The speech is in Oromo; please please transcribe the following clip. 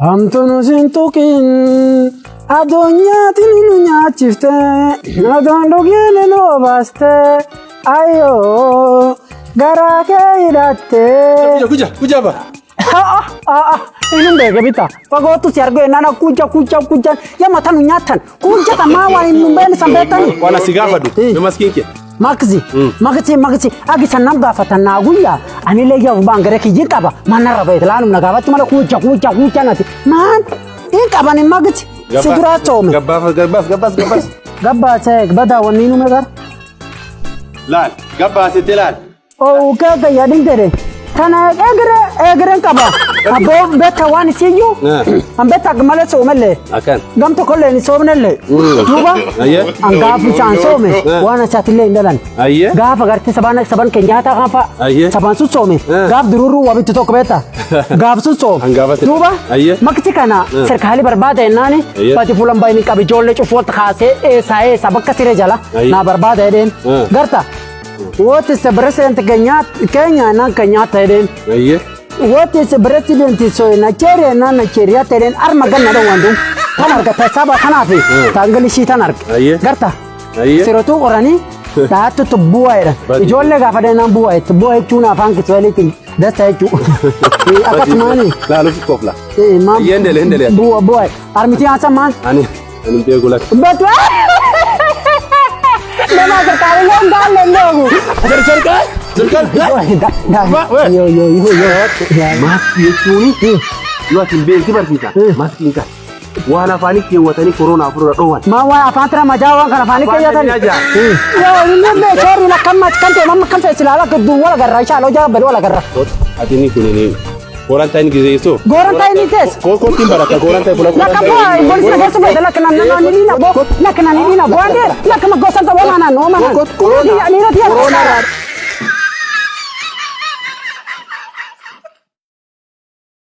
Amtono sintukin adonya tinunya chifte adondo gene no baste ayo garake idate kuja ba ini mbege bita pago tu siargo nana kuja ya matanu nyatan kuja tamawa inumbeni sambetan wala sigafa du me maskinke Magzi agi sanam gafatan naguya anile ya bangare ki jitaba manara baitlan nagaba tumala kuja nati man ikaba ni magzi sudura tome gabba se bada woni nu megar lal gabba se telal o kaga ya dingere kana egre kaba abo beta wani siyo ambeta gmale so mele akan gamto kolle ni so mele tuba angafu san so me wana chatile ndalan gafa garti saban kenjata gafa saban su so me gaf dururu wabit to kbeta gaf su so tuba makti kana serkali barbada enani pati fulan bayni kabi jolle chufot khase esa sabak sire jala na barbada eden garta what is the president Kenya na Kenyatta eden what is the president so Nigeria teden armagana da wandu tanar ga tasaba tanafi tangali shi tanar garta sirotu orani ta to buwaira jolle ga fade nan buwai to buwai tuna fanki toileting da sai tu akatmani la lu kofla mam yendele buwai armiti asa man ani be gulak but Lama terkali lomba logo. Serkal. Yo. Mas ye chuni. Yo timbe kibar kita. Mas kinka. Wana fani ke watani corona furu dowan. Ma wa afatra majawa kana fani ke yatan. Yo ni be sorry la kammat kante mamma kan fe silala ke du wala garra insha Allah jabal wala garra. Atini kunini. Quarantine gize so. Quarantine tes. Ko timbara ka quarantine pula. La kapa bolis na gesu be la kana ni na bo. La kana ni na bo ande. La kama gosan ta wala na no mana. Ni na dia.